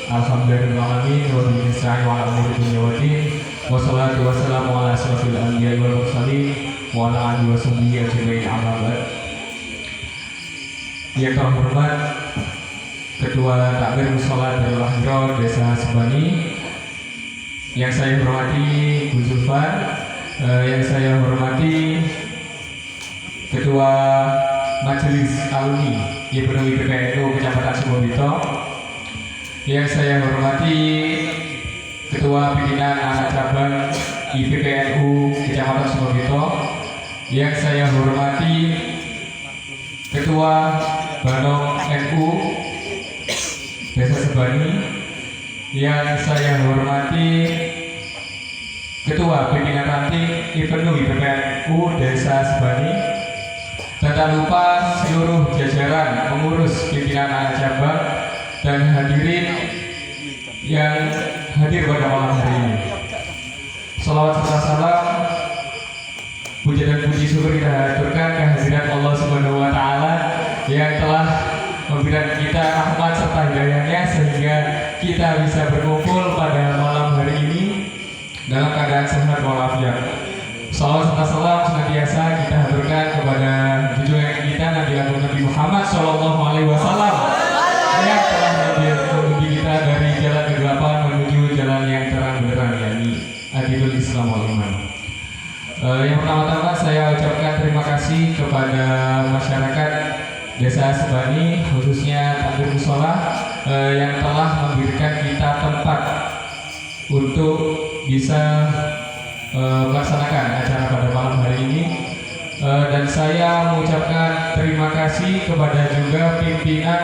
Alhamdulillahirobbilalamin wa bihi nasta'in wa ala umuri dunya waddin. Wassalatu wassalamu ala asyrofil anbiya'i wal mursalin wa ala alihi washabbihi ajmain, amma ba'd. Yang terhormat Ketua Takbir Mushola Darul Hijrah Desa Sebani, yang saya hormati Bu Zulfan, yang saya hormati Ketua Majelis Alumni YPNU PPNU Kecamatan Sumbobito, yang saya hormati Ketua Pimpinan Anak Cabang IPPNU Kecamatan Sumbobito, yang saya hormati Ketua Banong NU Desa Sebani, yang saya hormati Ketua Pimpinan Ranting IPNU IPPNU Desa Sebani, dan tak lupa seluruh jajaran pengurus pimpinan anak cabang dan hadirin yang hadir pada malam hari ini. Salawat serta salam, puja dan puji syukur kita haturkan kehadirat Allah Subhanahu wa Ta'ala yang telah memberikan kita rahmat serta hidayahnya sehingga kita bisa berkumpul pada malam hari ini dalam keadaan sehat walafiat. Salawat serta salam senantiasa kita haturkan kepada junjungan kita Nabi Muhammad Sallallahu Alaihi Wasallam yang telah menguji kita dari jalan kegelapan menuju jalan yang terang benderang, yakni Adilul Islam wal Iman. Yang pertama-tama saya ucapkan terima kasih kepada masyarakat Desa Sebani, khususnya Takbir Mushola, yang telah memberikan kita tempat untuk bisa melaksanakan acara pada malam hari ini. Dan saya mengucapkan terima kasih kepada juga pimpinan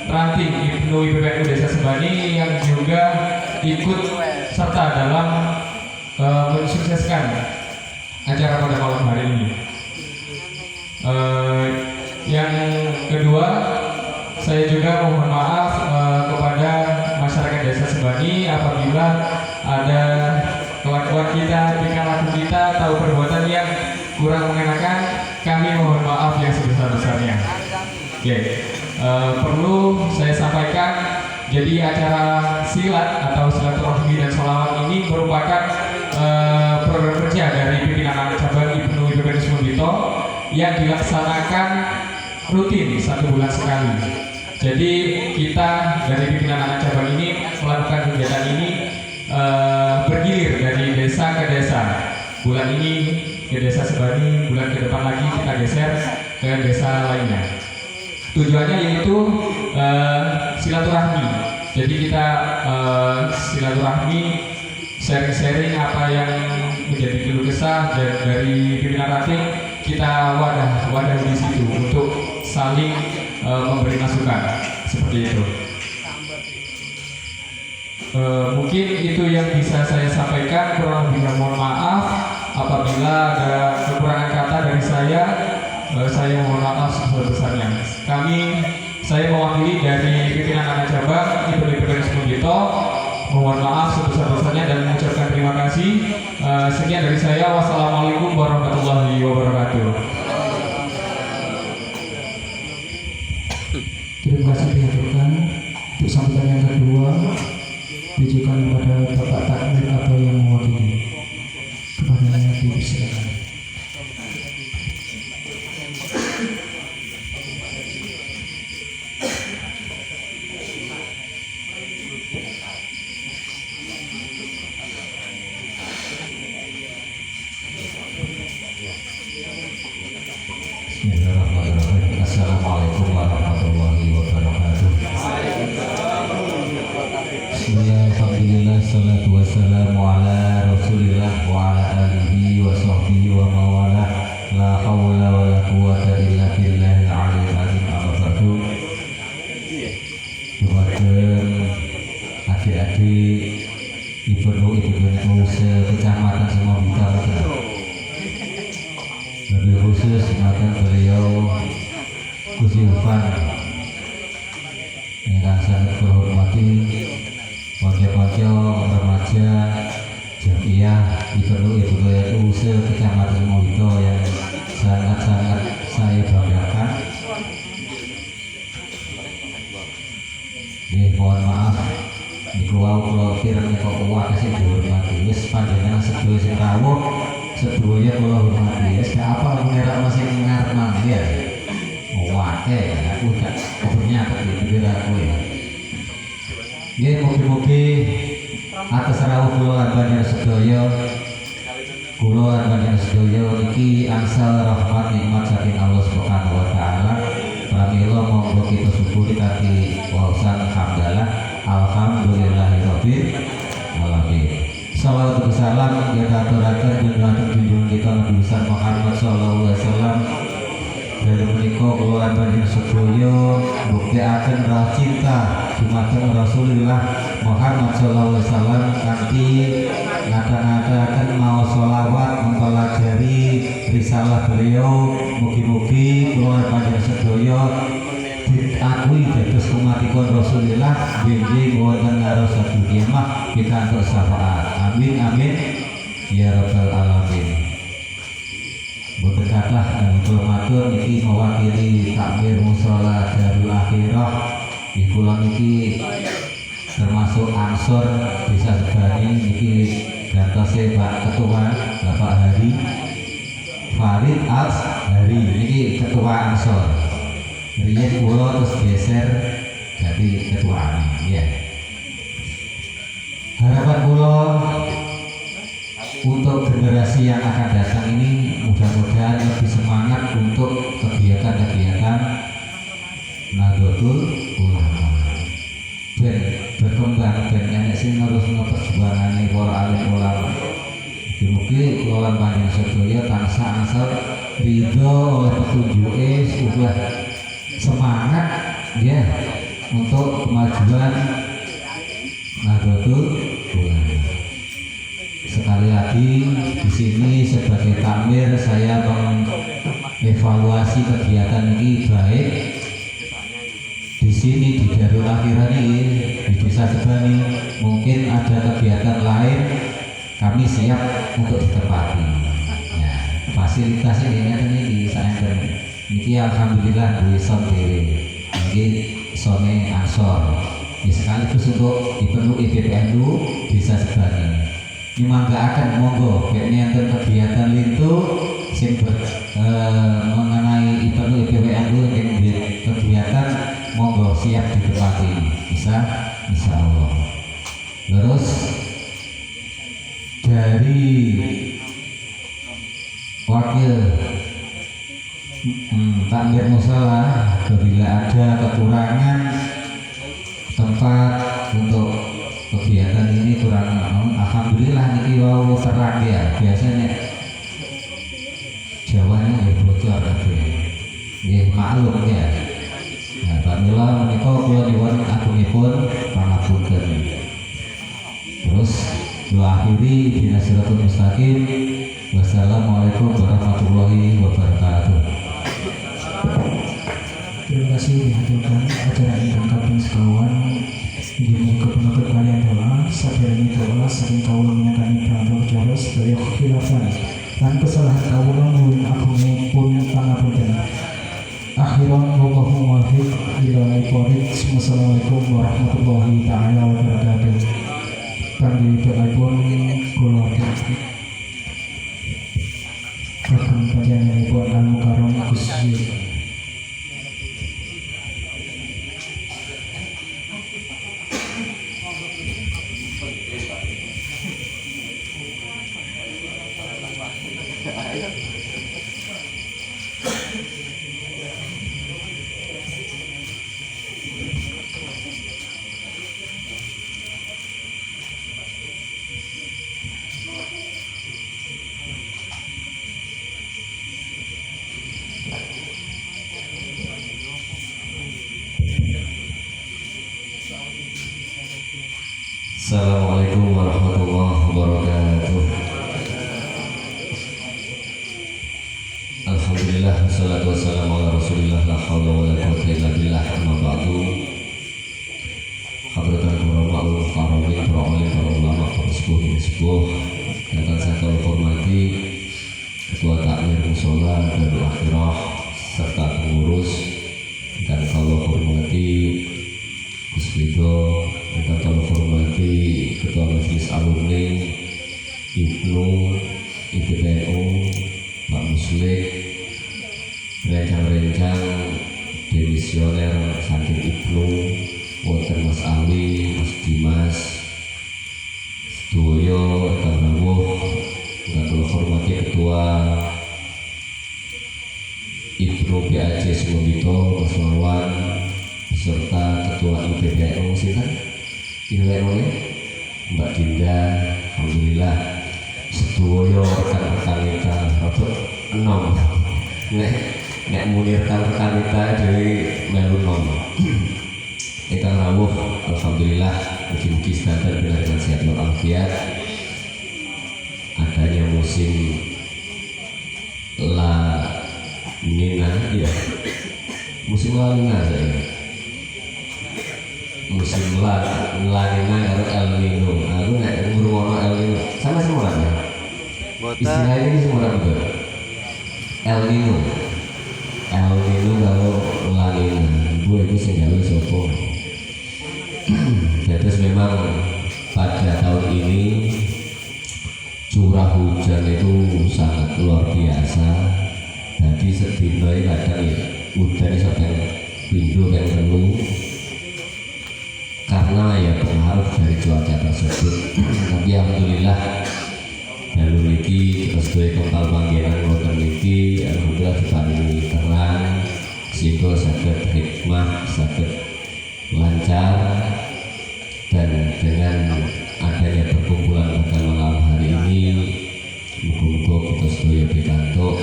Ranting IPNU IPPNU Desa Sebani yang juga ikut serta dalam mensukseskan acara pada malam hari ini. Yang kedua, saya juga mohon maaf kepada masyarakat Desa Sebani apabila ada kelakuan kita, tingkah laku kita atau perbuatan yang kurang mengenakan. Kami mohon maaf yang sebesar-besarnya. Perlu saya sampaikan, jadi acara silat atau silaturahmi dan sholawat ini merupakan program kerja dari pimpinan anak cabang IPNU IPPNU Sumbobito yang dilaksanakan rutin 1 bulan sekali. Jadi kita dari pimpinan anak cabang ini melakukan kegiatan ini bergilir dari desa ke desa. Bulan ini ke Desa Sebani, bulan ke depan lagi kita geser ke desa lainnya. Tujuannya yaitu silaturahmi. Jadi kita silaturahmi, sharing-sharing apa yang menjadi keluh kesah dari pimpinan ranting, kita wadah di situ untuk saling memberi masukan seperti itu. Mungkin itu yang bisa saya sampaikan, kurang lebihnya mohon maaf apabila ada kekurangan kata dari saya mohon maaf sebesar-besarnya. Saya mewakili dari pimpinan anak cabang IPNU IPPNU Sumbobito, mohon maaf sebesar-besarnya dan mengucapkan terima kasih. Sekian dari saya, wassalamualaikum warahmatullahi wabarakatuh. Terima kasih dihaturkan. Untuk sambutan yang kedua ditujukan kepada Bapak Takmir atau yang mewakili. Kepadanya dipersilakan. Bismillahirrahmanirrahim. Assalamualaikum warahmatullahi wabarakatuh. Alhamdulillah, salatu wassalamu ala rasulillah wa ala alihi wa sahbihi wa mawalah. La hawla wa la quwata illa billahil aliyyil azim. Amma-ba'du. Dumateng adik-adik IPNU Kecamatan Sumbobito, lebih khusus beliau Gus Zulfan yang sangat terhormati, konco-konco remaja Jamiah IPNU Kecamatan Sumbobito yang sangat-sangat saya banggakan. Mohon maaf niku wau kula kirang kok wae sing dihormati. Wis panjenengan sedaya sing rawuh sedaya kula hormati. Wis gak apa ngerak masih ngarep mangke. Wae aku gak punya tapi kira kowe. Nggih mugi-mugi atas rawuh kula lan panjenengan sedaya kula lan panjenengan sedaya niki angsal rahmat nikmat saking Allah Subhanahu wa taala. Pramila monggo kita syukuri kanthi waosan hamdalah alhamdulillahirabbil alamin. Salawat dan salam kita aturaken junjungan kita Nabi besar Muhammad sallallahu alaihi wasallam. Dari menika kula lan panjenengan sedaya buktiaken rasa cinta dumateng Rasulullah Muhammad sallallahu alaihi wasallam kanthi ngata-ngataken mau sholawat mempelajari risalah beliau. Mugi-mugi kula lan panjenengan sedaya diakui dados umatipun Rasulullah benjing wonten ngarosipun kiamah pikantuk syafaat. Amin amin ya rabbal alamin. Boten kathah dan kula matur niki mewakili takmir mushola Darul Akhirah. Kula niki termasuk ansor desa Sebani niki gantose Pak Ketua Bapak Hari Farid Hari niki ketua ansor. Riyen kula terus geser jadi ketuane ya. Harapan kula untuk generasi yang akan datang ini mudah-mudahan lebih semangat untuk kegiatan-kegiatan Nahdlatul Ulama. Ben berkembang ben enek sing nerusno perjuangane para alim ulama. Mugi kula lan panjenengan sedaya tansah angsal ridho oleh petunjuke ubah semangat ya untuk kemajuan Nahdlatul Ulama. Sekali lagi di sini sebagai takmir saya mengevaluasi kegiatan ini baik di sini di Darul Akhirah ini di Desa Sebani. Mungkin ada kegiatan lain kami siap untuk ditempati. Ya, fasilitas ini saya ini alhamdulillah di son dhewe. Ini sone ansor. Sekaligus untuk dipenuhi PPNU Desa Sebani. Dimanggakan monggo kayaknya enten kegiatan itu sing mengenai IPNU IPWNU yang kegiatan monggo siap ditempati bisa insya Allah. Terus dari wakil takmir mushola apabila ada kekurangan tempat untuk kegiatan ini kurang, alhamdulillah niki wau terang ya. Biasanya Jawanya ya bocor nggih maklum ya. Nah, pramila menika kula nyuwun agungipun pangapunten. Terus kula akhiri dina siratal mustaqim. Wassalamualaikum warahmatullahi wabarakatuh. Terima kasih dihadirkan acara ingkang kaping sekawan. Dini kepenutup kalian doa, sadarani doa, saking kawula menyangkani pramila jaros dari khilafan dan kesalahan kawula nuwun agungipun pangapunten. Akhiran wallahu muwaffiq ila aqwamit. Wassalamualaikum warahmatullahi taala wabarakatuh. Kangge doaipun kula kagem panjenenganipun Al-Mukarram Gus Yusuf. Assalamualaikum warahmatullahi wabarakatuh. Alhamdulillah wassalatu wassalamu ala rasulillah la hawla wa la quwwata illa billah amma ba'du. Hadratan ulama karomi para ulama sepuh yang saya hormati Ketua Takmir Mushola Darul Akhirah serta pengurus dan kalau hormati Gus Ridho, kita kalau hormati Ketua Majelis Alumni Ibnu IPPNU Pak Muslik, rencang-rencang demisioner saking Ibnu wonten Mas Ali, Mas Dimas, Sedoyo, Kang Rawuh, kula hormati Ketua Ibnu PAJ Suwambito, Mas Wawan, beserta Ketua IPPNU sinten? IPPNU Mbak Dinda, alhamdulillah sedoyo rekan-rekan kita rada enom. Nek muni rekan-rekan kita dhewe melu enom. Ingkang rawuh alhamdulillah mugi-mugi sedanten dengan sehat walafiat. Adanya musim La Nina, ya musim La Nina saya. Musim La Nina karo El Nino. Aku nek ngrungokno El Nino sama semua ya. Istilah ini semua betul. El Nino kalau La Nina, gue itu sing gawe sapa. Terus memang pada tahun ini curah hujan itu sangat luar biasa. Jadi sedina kadang ya udan sampai pindho yang telu karena ya pengaruh dari cuaca tersebut. Tapi alhamdulillah dalu niki terus duwe kepal panggenan wonten niki alhamdulillah diparingi terang sehingga saged hikmah, saged lancar, dan dengan adanya perkumpulan pada malam hari ini muga-muga kita sedaya pikantuk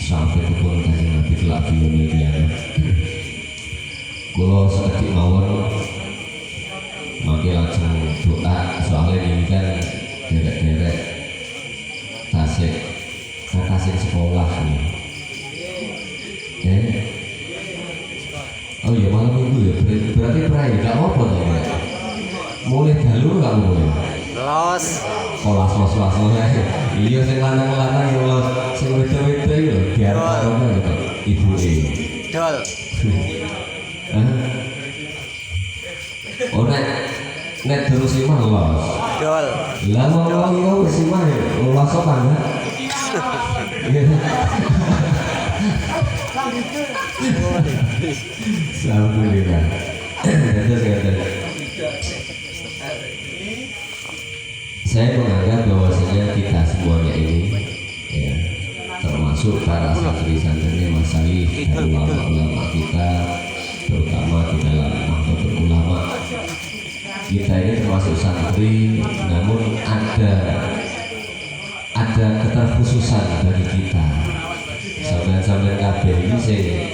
sampai pun kanjeng Nabi kelak yaumil qiyamah. Kula sekedhik mawon mangke langsung doa, soalnya ini kan derek-derek tasik sekolah nih. Oh iya malam minggu ya, berarti pernah gak apa-apa tuh ya? Mulai dahulu gak boleh? Los Los iya sing lanang-lanang ya los, sing wedo-wedo ya biar karone gitu ibu Dol oh nek terus imah los Dol lah ngomong iya wis imah ya los apa enggak? Alhamdulillah. Saya menganggap bahwasanya kita semuanya ini ya, termasuk para santri-santri Mas Salih dan ulama-ulama kita, terutama di dalam Nahdlatul Ulama, kita ini termasuk santri, namun ada keterkhususan bagi kita. Sampai kabeh ini saya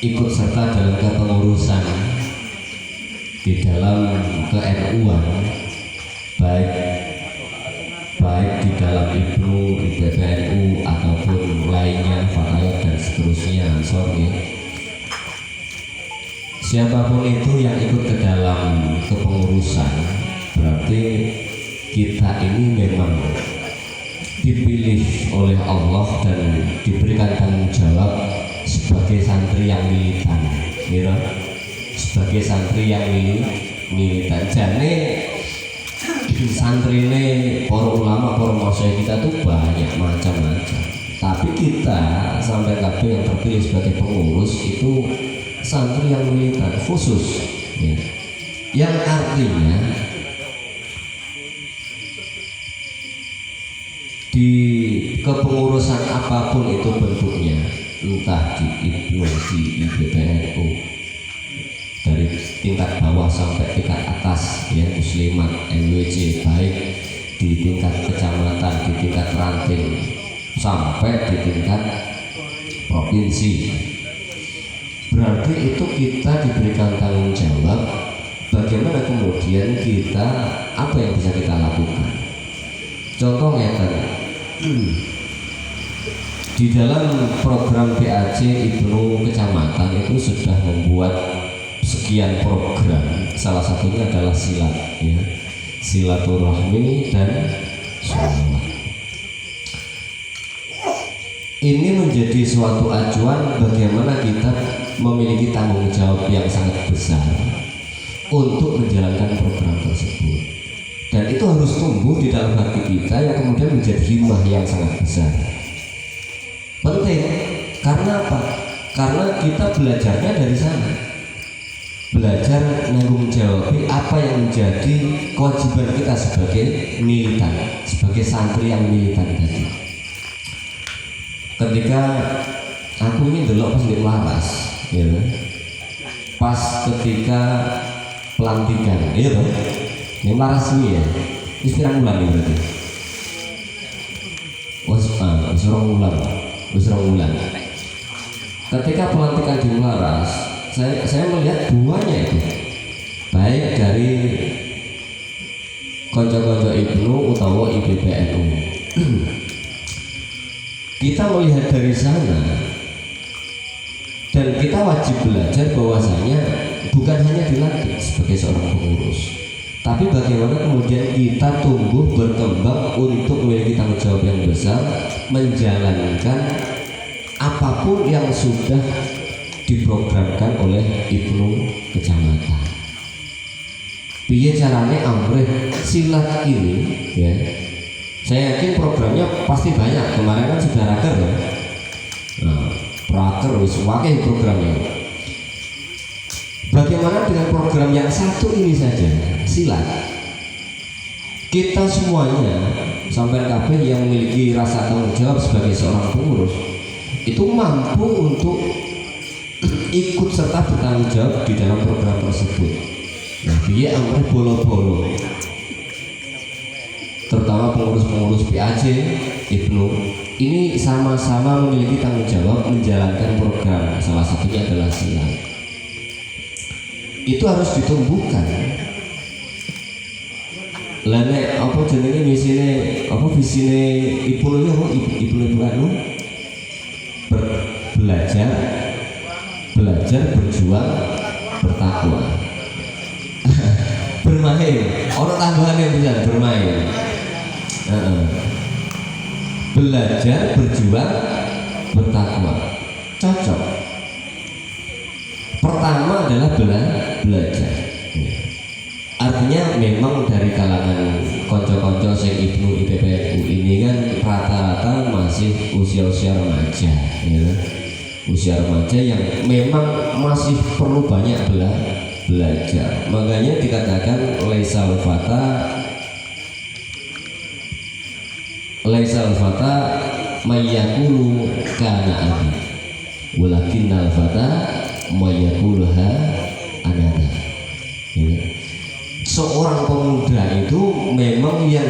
ikut serta dalam kepengurusan di dalam ke-NU-an, baik di dalam Ibnu, IPPNU ataupun lainnya, Fatayat dan seterusnya, Ansor ya. Siapapun itu yang ikut ke dalam kepengurusan berarti kita ini memang dipilih oleh Allah dan diberikan tanggung jawab sebagai santri yang militan, gitu. Sebagai santri yang militan. Jadi santri ini para ulama, para masyayikh kita tuh banyak macam-macam. Tapi kita sampai kabeh yang terpilih sebagai pengurus itu santri yang militan khusus, ya. Yang artinya di kepengurusan apapun itu bentuknya, entah di Ibnu, di IPPNU, dari tingkat bawah sampai tingkat atas ya, muslimat, MWC, baik di tingkat kecamatan, di tingkat ranting sampai di tingkat provinsi, berarti itu kita diberikan tanggung jawab bagaimana kemudian kita, apa yang bisa kita lakukan. Contohnya tadi di dalam program PAJ Ibnu Kecamatan itu sudah membuat sekian program, salah satunya adalah silat ya, silaturahmi dan sholawat. Ini menjadi suatu acuan bagaimana kita memiliki tanggung jawab yang sangat besar untuk menjalankan program tersebut. Dan itu harus tumbuh di dalam hati kita yang kemudian menjadi himmah yang sangat besar. Penting, karena apa? Karena kita belajarnya dari sana. Belajar menanggung jawab apa yang menjadi kewajiban kita sebagai militan, sebagai santri yang militan tadi. Ketika aku ini delok pas di Laras, ya, pas ketika pelantikan, iya toh, ini Laras ini ya, ini pirang bulan ya berarti. Rong bulan. Ketika pelantikan di Laras, saya melihat duanya itu, baik dari konco-konco Ibnu utawa IPPNU. Kita melihat dari sana dan kita wajib belajar bahwasanya bukan hanya dilatih sebagai seorang pengurus, tapi bagaimana kemudian kita tumbuh berkembang untuk memiliki tanggung jawab yang besar menjalankan apapun yang sudah diprogramkan oleh Ibnu kecamatan. Piye carane amrih silat ini ya. Saya yakin programnya pasti banyak. Kemarin kan sudah raker ya. Nah, raker wis wakil programnya. Bagaimana dengan program yang satu ini saja, silat? Kita semuanya sampai kabeh yang memiliki rasa tanggung jawab sebagai seorang pengurus itu mampu untuk ikut serta bertanggung jawab di dalam program tersebut. Nah, dia amrih bolo-bolo, terutama pengurus-pengurus PAJ Ibnu ini sama-sama memiliki tanggung jawab menjalankan program. Salah satunya adalah silat. Itu harus ditumbuhkan. Lah nek apa jenenge visine Ibnu iki apa Ibnu anu belajar berjuang bertakwa. Bermain orang tambahan yang bisa bermain. Belajar berjuang bertakwa cocok. Pertama adalah belajar. Artinya memang dari kalangan konco-konco sing Ibnu IPPNU ini kan rata-rata masih usia-usia remaja, ya. Usia remaja yang memang masih perlu banyak belajar. Makanya dikatakan laisal fata mayyakulu kana abi walakinnal fata mayyakuluha anada. Ya. Seorang pemuda itu memang yang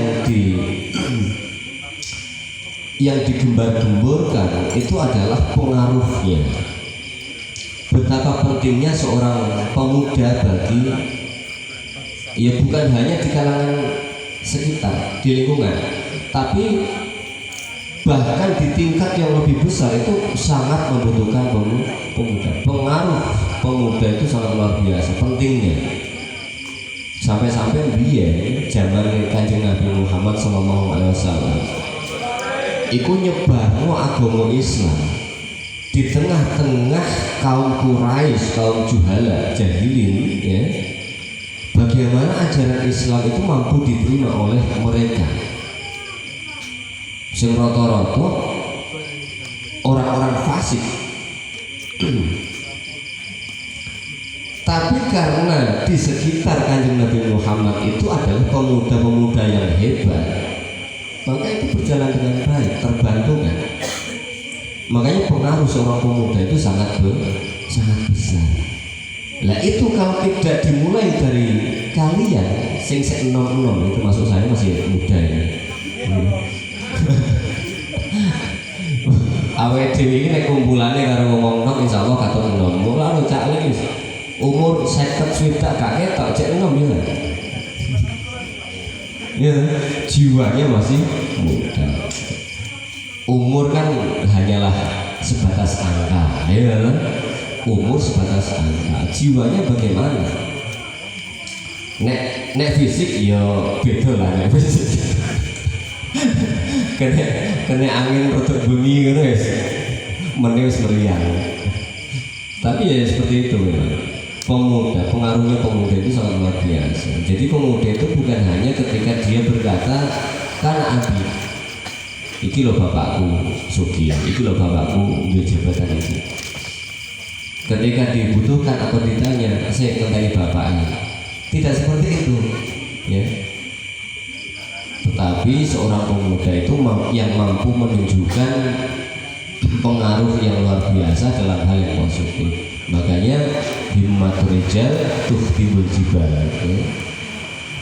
digembar-gemborkan itu adalah pengaruhnya. Betapa pentingnya seorang pemuda bagi ya bukan hanya di kalangan sekitar, di lingkungan, tapi bahkan di tingkat yang lebih besar itu sangat membutuhkan pemuda. Pengaruh pemuda itu sangat luar biasa pentingnya. Sampai-sampai biyen zaman Kanjeng Nabi Muhammad SAW iku nyebarno agama Islam di tengah-tengah kaum Quraisy, kaum juhala, jahilin ya. Bagaimana ajaran Islam itu mampu diterima oleh mereka? Sing rata-rata orang-orang fasik. Tapi karena di sekitar Kanjeng Nabi Muhammad itu adalah pemuda-pemuda yang hebat, maka itu berjalan dengan baik, terbantu kan. Makanya pengaruh seorang pemuda itu sangat besar. Lah itu kalau tidak dimulai dari kalian sing enom-enom, itu maksud saya masih muda ini. Awet dhewe iki nek kumpulane karo wong nom insyaallah katon enom. Mula lho cak wis umur 50 swidak gak ketok cek enom ya. Ya, jiwanya masih muda. Umur kan hanyalah sebatas angka, ya. Umur sebatas angka. Jiwanya bagaimana? Nek fisik ya beda lah nek fisik. Kena angin rotok bumi gitu wis. Mene wis meriang. Tapi ya seperti itu memang. pengaruhnya pemuda itu sangat luar biasa. Jadi pemuda itu bukan hanya ketika dia berkata, kan abi, iki lo bapakku sugih, iki lo bapakku duwe jabatan itu. Ketika dibutuhkan atau ditanya, saya kentai bapaknya. Tidak seperti itu, ya. Tetapi seorang pemuda itu yang mampu menunjukkan pengaruh yang luar biasa dalam hal yang positif. Makanya himmatul rijal tuhtibul jibal.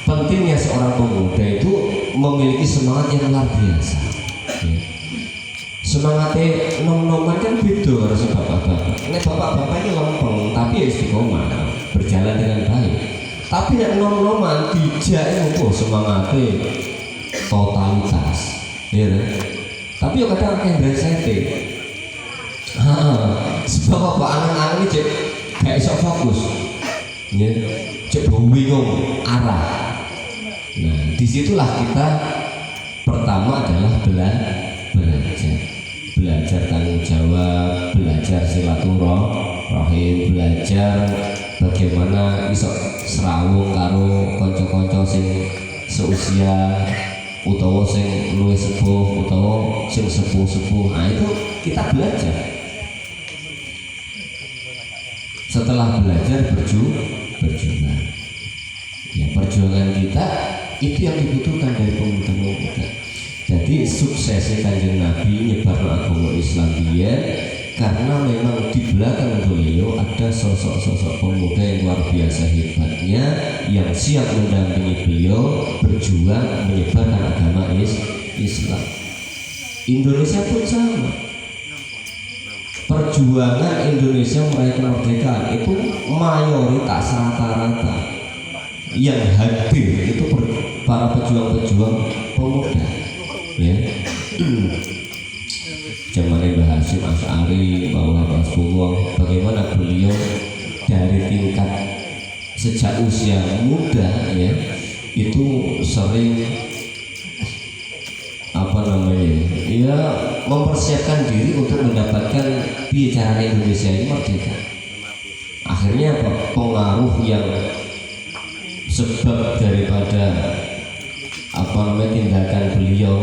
Pentingnya seorang pemuda itu memiliki semangat yang luar biasa. Semangatnya nom-noman kan beda harus bapak-bapak. Ini bapak-bapak ini lempeng tapi ya istiqomah, berjalan dengan baik. Tapi nek nom-noman dijak itu semangatnya totalitas, ya. Tapi yo kadang akeh ndresete. Sebab apa angen-angen iki gak iso fokus. Ya, cek bingung arah. Nah, disitulah kita pertama adalah belajar tanggung jawab, belajar silaturahim, belajar bagaimana iso serawung karo kanca-kanca sing seusia utawa sing luwih sepuh utawa sing sepuh-sepuh. Nah, itu kita belajar. Setelah belajar berjuang. Ya, perjuangan kita itu yang dibutuhkan dari pemuda-pemuda. Jadi suksesnya Kanjeng Nabi nyebar agama Islam dia karena memang di belakang beliau ada sosok-sosok pemuda yang luar biasa hebatnya yang siap mendampingi beliau berjuang menyebarkan agama Islam. Indonesia pun sama. Perjuangan Indonesia meraih kemerdekaan itu mayoritas rata-rata yang hadir itu para pejuang-pejuang pemuda. Ya, zamannya Mbah Hasyim Asy'ari, Maulana Rasulullah, bagaimana beliau dari tingkat sejak usia muda ya itu sering ya mempersiapkan diri untuk mendapatkan bicara Indonesia ini merdeka. Akhirnya apa? Pengaruh yang sebab daripada tindakan beliau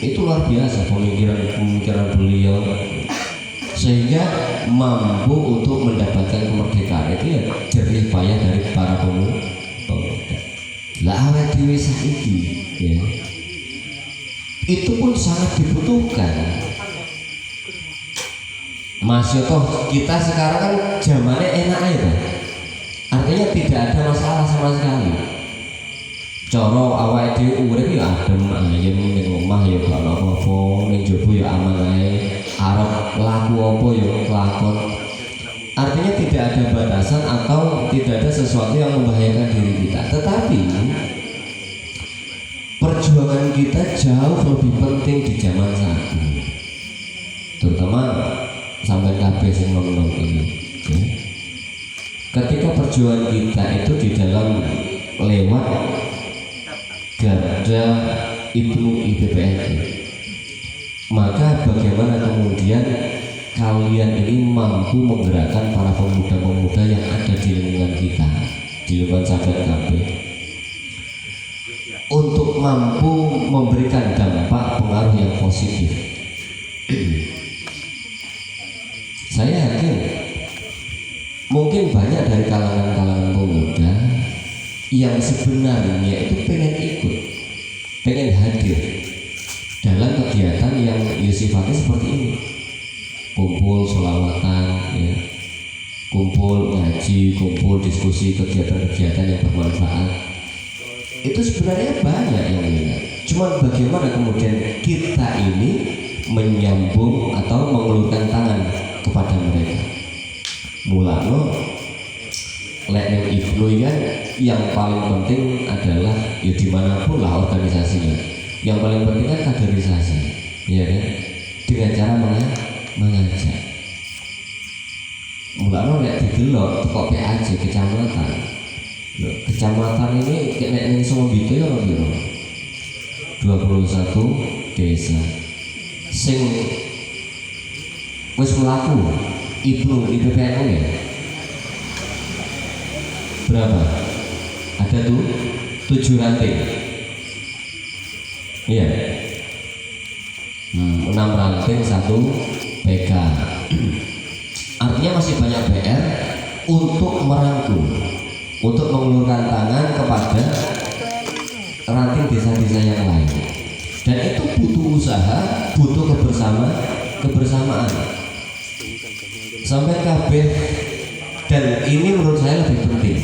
itu luar biasa, pemikiran beliau sehingga mampu untuk mendapatkan kemerdekaan itu ya jerih payah dari para pemuda. Lah awet dhewe saiki ya. Itu pun sangat dibutuhkan. Mas Yoto, kita sekarang kan zamannya enak aja. Artinya tidak ada masalah sama sekali. Coro awake dhewe urip ya adem ayem ning omah ya gak ono apa-apa, ning njaba ya aman ae, arep laku apa ya kelakon. Artinya tidak ada batasan atau tidak ada sesuatu yang membahayakan diri kita. Tetapi perjuangan kita jauh lebih penting di zaman saat ini. Terutama sampai kabeh sing nom-nom ini. Ya. Ketika perjuangan kita itu di dalam lewat garda Ibnu IPPNU, maka bagaimana kemudian kalian ini mampu menggerakkan para pemuda-pemuda yang ada di lingkungan kita, di lingkungan sahabat KB, untuk mampu memberikan dampak pengaruh yang positif. Saya yakin mungkin banyak dari kalangan-kalangan pemuda yang sebenarnya itu pengen ikut, pengen hadir dalam kegiatan yang sifatnya seperti ini, kumpul sholawatan, ya, kumpul ngaji, kumpul diskusi, kegiatan-kegiatan yang bermanfaat. Itu sebenarnya banyak yang minat. Cuman bagaimana kemudian kita ini menyambung atau mengulurkan tangan kepada mereka. Mulano lek ning Ibnu kan yang paling penting adalah ya dimanapun lah organisasinya, yang paling penting kan kaderisasi, ya kan, dengan cara mengajak. Mulano lek didelok kok PAJ kecamatan ini kayak ning Sombito ya ora 21 desa sing wis mlaku Ibnu IPPNU ya. berapa? Ada tuh 7 ranting. Iya. 6 ranting 1 PK. Artinya masih banyak PR untuk merangkul, untuk mengulurkan tangan kepada ranting desa-desa yang lain. Dan itu butuh usaha, butuh kebersamaan. Sampai kabeh, dan ini menurut saya lebih penting,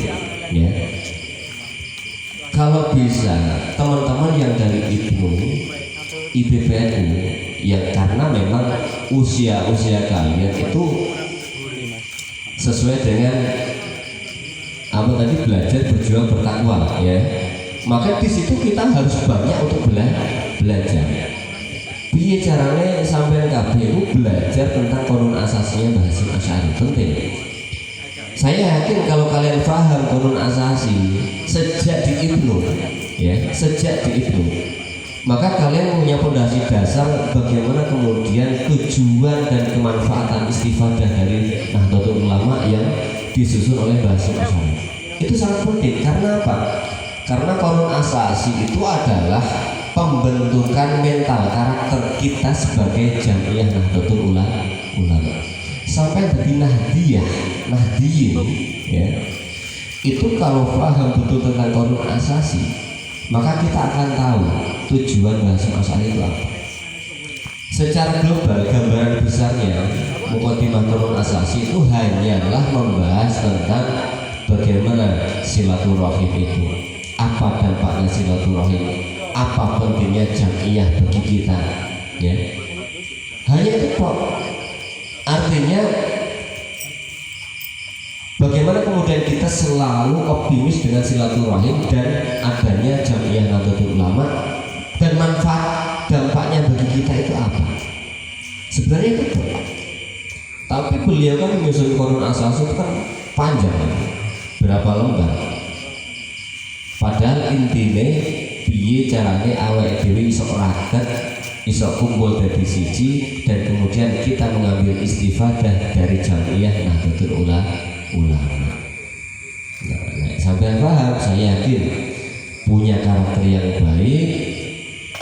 ya. Kalau bisa teman-teman yang dari IPPNU yang karena memang usia kalian itu sesuai dengan apa tadi, belajar berjuang bertakwa, ya. Maka di situ kita harus banyak untuk belajar. Piye carane sampean kabeh itu belajar tentang konun asasinya Mbah Hasyim Asy'ari, penting. Saya yakin kalau kalian paham konun asasi sejak di Ibnu, ya, maka kalian punya fondasi dasar bagaimana kemudian tujuan dan kemanfaatan istifadah dari Nahdlatul Ulama yang disusun oleh Mbah Hasyim Asy'ari. Itu sangat penting. Karena apa? Karena konun asasi itu adalah pembentukan mental karakter kita sebagai jamiah Nahdlatul Ulama. Sampai dari Nahdiyin, ya. Itu kalau paham betul tentang konun asasi, maka kita akan tahu tujuan Mbah Hasyim Asy'ari itu apa. Secara global, gambaran besarnya Muqaddimah konun asasi itu hanyalah membahas tentang bagaimana silaturahim itu, apa dampaknya silaturahim, apa pentingnya jamiah bagi kita, ya. Hanya itu kok. Artinya bagaimana kemudian kita selalu optimis dengan silaturahim dan adanya jamiah Nahdlatul Ulama, dan manfaat dampaknya bagi kita itu apa? Sebenarnya itu. Tapi beliau kan menyusun konun asasi itu kan panjang, berapa lembar. Padahal intinya piye carane awake dhewe iso raket, iso kumpul dari siji, dan kemudian kita mengambil istifadah dari jamiah Nahdlatul Ulama. Nah, sampai paham, saya yakin punya karakter yang baik,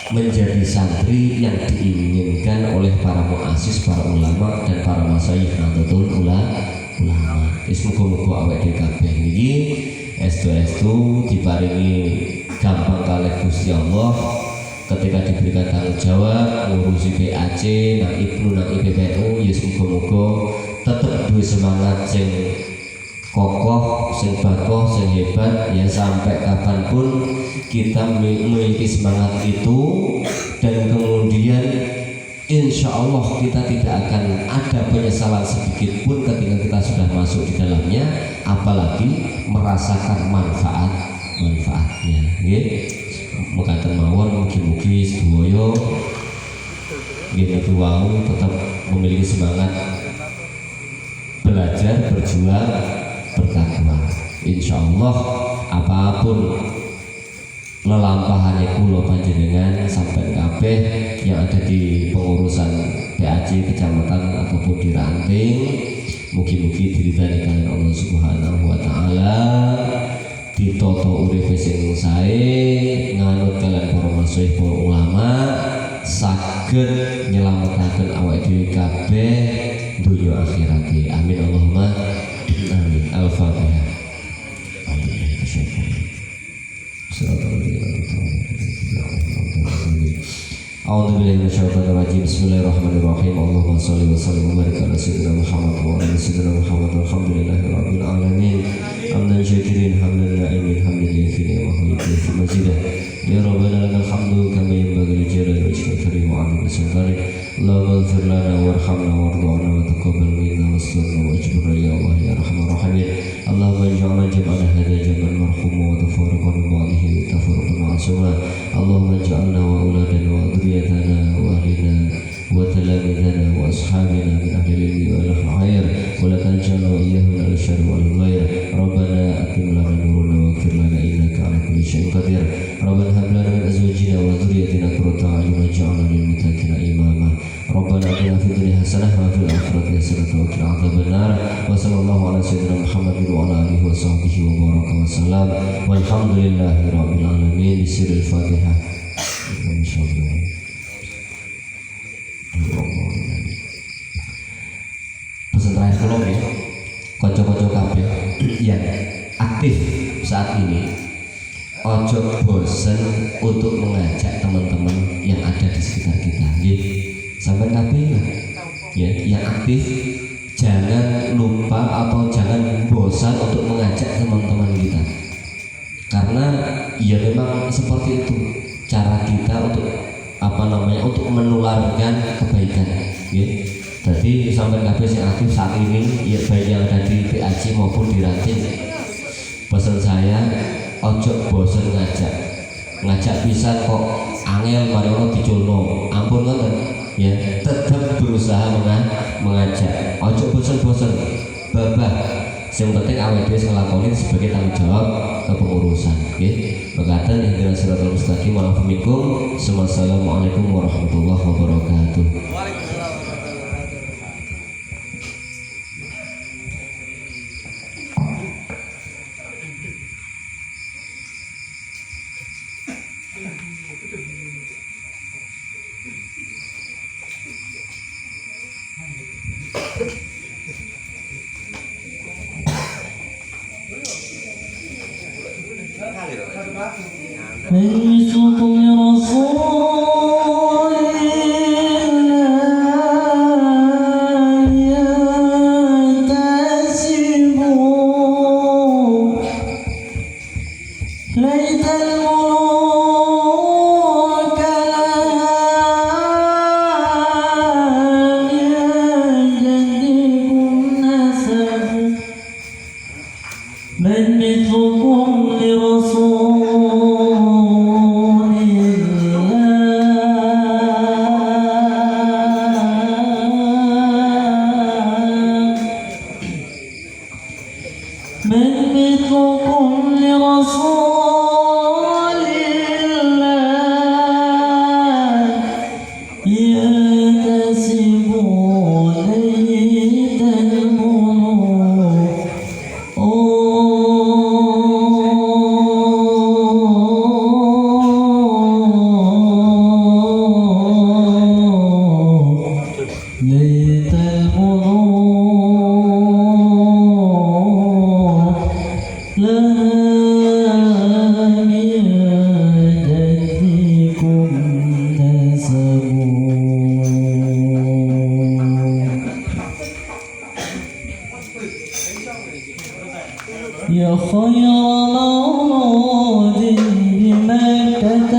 menjadi santri yang diinginkan oleh para muassis, para ulama, dan para masyayikh Nahdlatul Ulama. Semoga awake dhewe kabeh niki estu diparingi gampang kalih Gusti Allah ketika diberikan tanggung jawab ngurusi PAC nang Ibnu nang IPPNU. Ya semoga tetap duwe semangat sing kokoh, sing bakoh, sing hebat, ya, sampai kapanpun kita memiliki semangat itu, dan kemudian insya Allah kita tidak akan ada penyesalan sedikit pun ketika kita sudah masuk di dalamnya, apalagi merasakan manfaatnya. Mekaten mawon, mugi-mugi sedaya nggih wau tetap memiliki semangat belajar, berjuang, bertakwa. Insya Allah apapun lelampahannya kula panjenengan sampai kabeh yang ada di pengurusan PAC kecamatan ataupun di ranting, mugi-mugi diridani kalian Allah Subhanahu wa taala, ditoto uripe sing sae, nganut kalian para masyayikh, para ulama, saged nyelametaken awake dhewe kabeh dunya akhirat. Amin Allahumma amin. Al-Fatihah. A'udzubillahi minasyaitonir rajim. Bismillahirrahmanirrahim. Allahumma shalli wa sallim wa barik ala sayyidina Muhammad wa ala sayyidina Muhammad. Alhamdulillahirabbil alamin. Hamdan syakirin, hamdan na'imin, hamdan yafini wa huwa fi majidah. Ya Rabbana lakal hamdu kama yanbaghi li jalali wajhika karim wa 'azimi sultanik. Allahumma ighfir lana warhamna warḍa'na wa taqabbal minna wasturna wajburna ya Allah ya arhamar rahimin. Allahumma ij'alna jam'ana hadha jam'an marhuma wa tafarraqana ba'dahu tafarruqan ma'suma. Allahumma ij'alna wa auladana wa dhurriyyatana wa ahlina wa talamidana wa ashabina min ahli al-ilmi wal khair wa la taj'alna wa iyyahum min al-sharri wal ghair. Rabbana atim lana nurana waghfir lana innaka 'ala kulli syai'in qadir. Rabbana hab lana min azwajina wa dhurriyyatina qurrata a'yun waj'alna lil muttaqina imama. Rabbana atina fid dunya hasanah wa fil akhirati hasanah wa qina adzabannar. Wa sallallahu ala sayyidina Muhammadin wa ala alihi wa sahbihi wa baraka wa salam. Walhamdulillahi rabbil alamin. Bisiril Fatihah. Insyaallah. Pesan terakhir kalau ya, kocok-kocok kabeh yang aktif saat ini, ojo bosen untuk mengajak teman-teman yang ada di sekitar kita. Sampai kabeh ya, yang aktif jangan lupa atau jangan bosan untuk mengajak teman-teman kita, karena ya memang seperti itu cara kita untuk untuk menularkan kebaikan. Jadi sampai kabeh yang aktif saat ini, ya baik yang ada di PAC maupun di ranting, pesan saya ojo bosan ngajak bisa kok angel mari ono diculno, ampun ngoten ya, tetap berusaha mengajak, ojo bosan-bosan babah. Yang penting awake dhewe nglakoni sebagai tanggung jawab kepengurusan. Nggih, mekaten ihdinas siratal mustaqim wa minkum. Wassalamualaikum warahmatullahi wabarakatuh. حيثكم رسول الله ينتسبون ليت الملوك لها يجدكم نسب من مثلكم لرسول يا خير مولود بمكة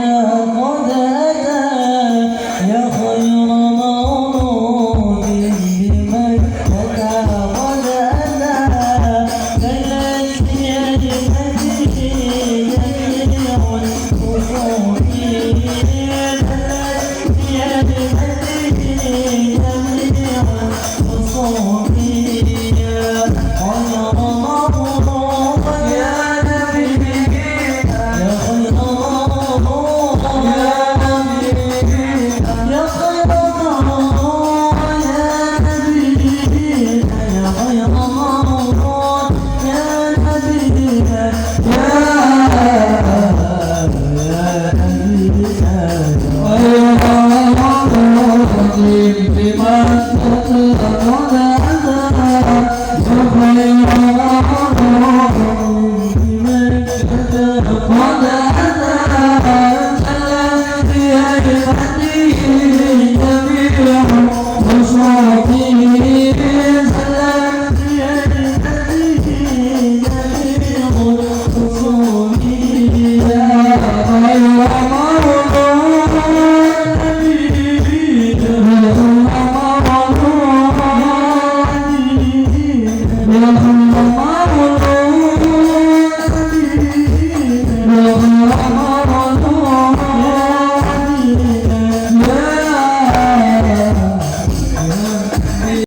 قد أتى يا خير مولود بمكة قد أتى دلت بأجمته جميع الكفور دلت بأجمته جميع الكفور Mother